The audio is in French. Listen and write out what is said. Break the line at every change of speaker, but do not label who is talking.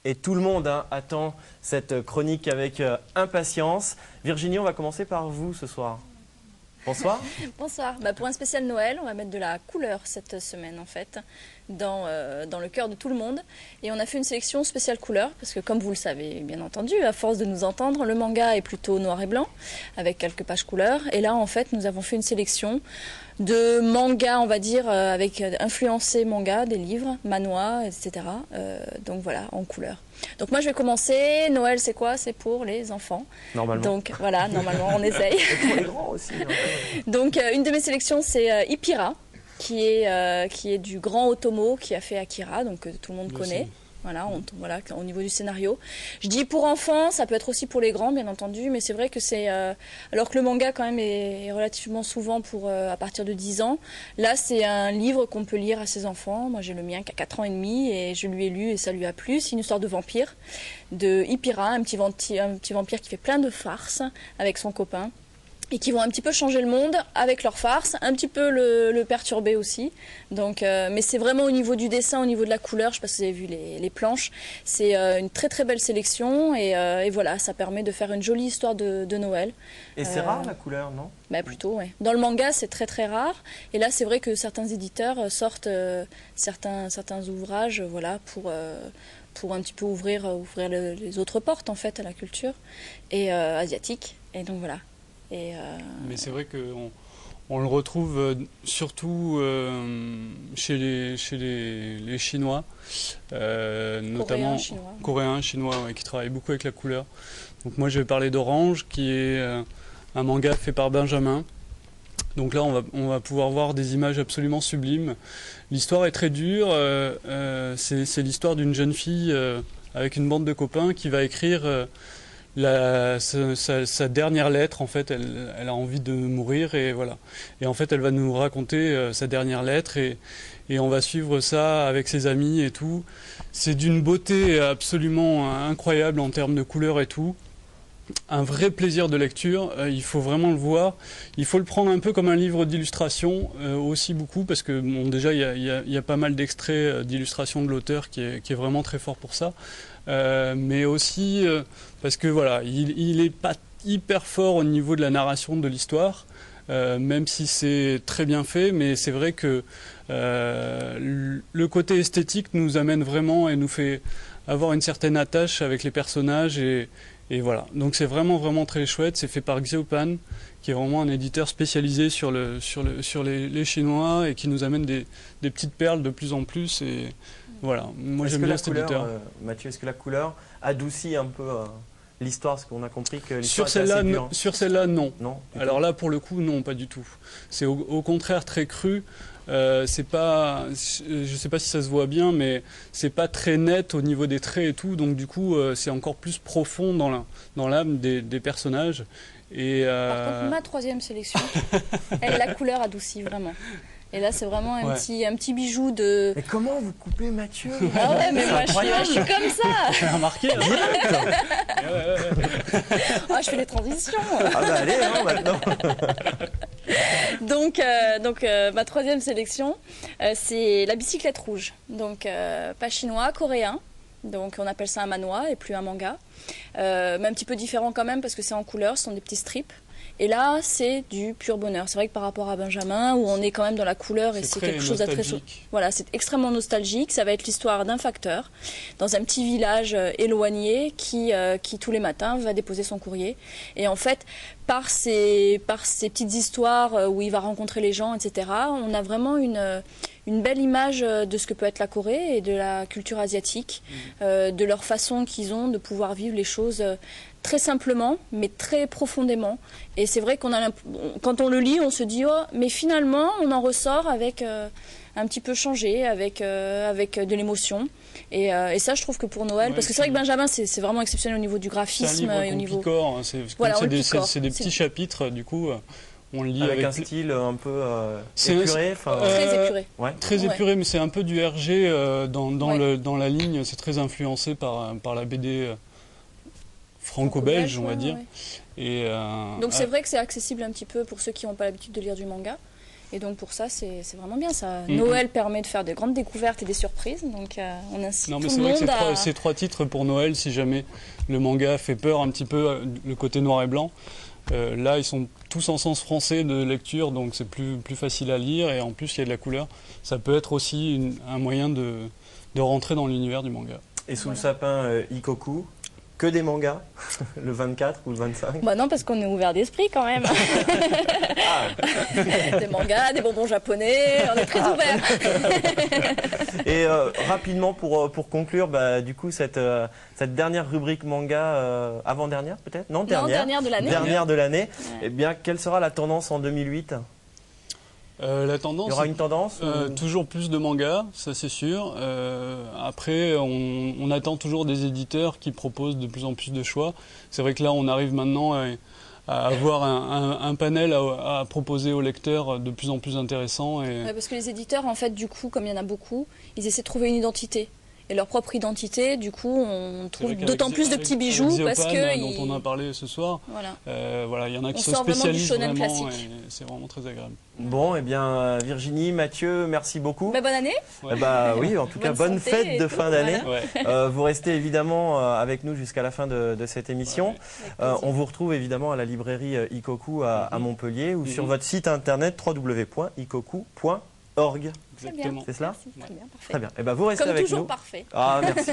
Et tout le monde attend cette chronique avec impatience. Virginie, on va commencer par vous ce soir. Bonsoir.
Bonsoir. Pour un spécial Noël, on va mettre de la couleur cette semaine en fait, dans le cœur de tout le monde. Et on a fait une sélection spéciale couleur, parce que comme vous le savez bien entendu, à force de nous entendre, le manga est plutôt noir et blanc, avec quelques pages couleurs. Et là en fait, nous avons fait une sélection de mangas, on va dire, avec influencé manga, des livres, manhwa, etc. Donc voilà, en couleur. Donc moi je vais commencer. Noël c'est quoi? C'est pour les enfants.
Normalement.
Donc voilà, normalement on essaye.
Et pour les grands aussi.
Donc une de mes sélections c'est Ipira, qui est du grand Otomo qui a fait Akira, donc que tout le monde connaît. Voilà, voilà, au niveau du scénario. Je dis pour enfants, ça peut être aussi pour les grands, bien entendu, mais c'est vrai que c'est... alors que le manga, quand même, est relativement souvent pour à partir de 10 ans. Là, c'est un livre qu'on peut lire à ses enfants. Moi, j'ai le mien qui a 4 ans et demi, et je lui ai lu, et ça lui a plu. C'est une histoire de vampire, de Ipira, un petit vampire qui fait plein de farces avec son copain, et qui vont un petit peu changer le monde avec leur farce, un petit peu le perturber aussi. Donc, mais c'est vraiment au niveau du dessin, au niveau de la couleur, je ne sais pas si vous avez vu les planches, c'est une très très belle sélection et voilà, ça permet de faire une jolie histoire de Noël.
Et c'est rare la couleur, non?
Plutôt, oui. Dans le manga, c'est très très rare. Et là, c'est vrai que certains éditeurs sortent certains ouvrages voilà, pour un petit peu ouvrir les autres portes en fait à la culture et asiatique. Et donc voilà.
Mais c'est vrai qu'on le retrouve surtout chez les Chinois, notamment coréens, chinois ouais, qui travaillent beaucoup avec la couleur. Donc moi je vais parler d'Orange, qui est un manga fait par Benjamin. Donc là on va pouvoir voir des images absolument sublimes. L'histoire est très dure, c'est l'histoire d'une jeune fille avec une bande de copains qui va écrire... sa dernière lettre, en fait, elle a envie de mourir et voilà. Et en fait, elle va nous raconter sa dernière lettre et on va suivre ça avec ses amis et tout. C'est d'une beauté absolument incroyable en termes de couleurs et tout. Un vrai plaisir de lecture, il faut vraiment le voir. Il faut le prendre un peu comme un livre d'illustration aussi beaucoup parce que bon, déjà il y a pas mal d'extraits d'illustration de l'auteur qui est vraiment très fort pour ça. Mais aussi parce que voilà, il est pas hyper fort au niveau de la narration de l'histoire, même si c'est très bien fait, mais c'est vrai que le côté esthétique nous amène vraiment et nous fait avoir une certaine attache avec les personnages et voilà. Donc c'est vraiment très chouette, c'est fait par Xiaopan, qui est vraiment un éditeur spécialisé sur les Chinois et qui nous amène des petites perles de plus en plus et voilà, moi j'aime bien cet éditeur.
Mathieu, est-ce que la couleur adoucit un peu l'histoire, parce qu'on a compris que l'histoire
sur celle-là, non.
Non.
Alors là, pour le coup, non, pas du tout. C'est au contraire très cru. C'est pas, je sais pas si ça se voit bien, mais c'est pas très net au niveau des traits et tout. Donc du coup, c'est encore plus profond dans l'âme des personnages. Et
par contre, ma troisième sélection, la couleur adoucit vraiment. Et là, c'est vraiment un petit bijou de...
Mais comment vous coupez Mathieu?
Ah ouais, mais moi, je suis comme ça.
J'ai remarqué.
Je fais les transitions.
Ah bah allez, maintenant.
Donc, ma troisième sélection, c'est la bicyclette rouge. Donc, pas chinois, coréen. Donc, on appelle ça un manhwa et plus un manga. Mais un petit peu différent quand même parce que c'est en couleur, ce sont des petits strips. Et là, c'est du pur bonheur. C'est vrai que par rapport à Benjamin, où on est quand même dans la couleur et c'est quelque chose de très... Voilà, c'est extrêmement nostalgique. Ça va être l'histoire d'un facteur dans un petit village éloigné qui tous les matins va déposer son courrier. Et en fait, par ces petites histoires où il va rencontrer les gens, etc., on a vraiment une belle image de ce que peut être la Corée et de la culture asiatique, de leur façon qu'ils ont de pouvoir vivre les choses très simplement, mais très profondément. Et c'est vrai quand on le lit, on se dit « Oh, mais finalement, on en ressort avec un petit peu changé, avec de l'émotion. » Et ça, je trouve que pour Noël, parce que c'est vrai que Benjamin, c'est vraiment exceptionnel au niveau du graphisme.
Et au niveau... picore, hein, c'est des petits chapitres, du coup... On le lit
avec un style un peu épuré,
très épuré.
Très épuré, mais c'est un peu du RG dans la ligne. C'est très influencé par la BD franco-belge, on va dire.
Et donc c'est vrai que c'est accessible un petit peu pour ceux qui n'ont pas l'habitude de lire du manga. Et donc pour ça, c'est vraiment bien. Ça. Noël permet de faire de grandes découvertes et des surprises. Donc on incite
Non, mais
tout
c'est
le
vrai
monde
que ces 3 titres pour Noël, si jamais le manga fait peur un petit peu, le côté noir et blanc, là ils sont tous en sens français de lecture, donc c'est plus facile à lire et en plus il y a de la couleur. Ça peut être aussi un moyen de rentrer dans l'univers du manga.
Et sous le sapin Ikoku, que des mangas, le 24 ou le 25?
Bah non, parce qu'on est ouvert d'esprit quand même. Des mangas, des bonbons japonais, on est très ouverts.
Et rapidement pour conclure, du coup cette dernière rubrique manga, avant-dernière peut-être? Non,
dernière de l'année.
Dernière de l'année.
Ouais.
Eh bien, quelle sera la tendance en 2008?
La tendance,
Il y aura une tendance
toujours plus de mangas, ça c'est sûr. Après, on attend toujours des éditeurs qui proposent de plus en plus de choix. C'est vrai que là, on arrive maintenant à avoir un panel à proposer aux lecteurs de plus en plus intéressant.
Ouais, parce que les éditeurs, en fait, du coup, comme il y en a beaucoup, ils essaient de trouver une identité. Et leur propre identité, du coup, on trouve d'autant plus de petits bijoux parce que...
dont on a parlé ce soir,
Voilà.
Il y en a qui
On
se
sort vraiment du
spécialisent
shonen
vraiment
classique.
et c'est vraiment très agréable.
Bon, eh bien, Virginie, Mathieu, merci beaucoup.
Bonne année.
Ouais.
Oui, en tout cas, bonne
santé
fête
et
de
tout,
fin d'année.
Ouais.
Vous restez évidemment avec nous jusqu'à la fin de cette émission. On vous retrouve évidemment à la librairie Ikoku à Montpellier ou sur votre site internet www.ikoku.org.
Exactement.
C'est cela?
Merci. Très bien, parfait.
Très bien. Eh ben, vous restez
Comme
avec
toujours,
nous.
parfait.
Ah, merci.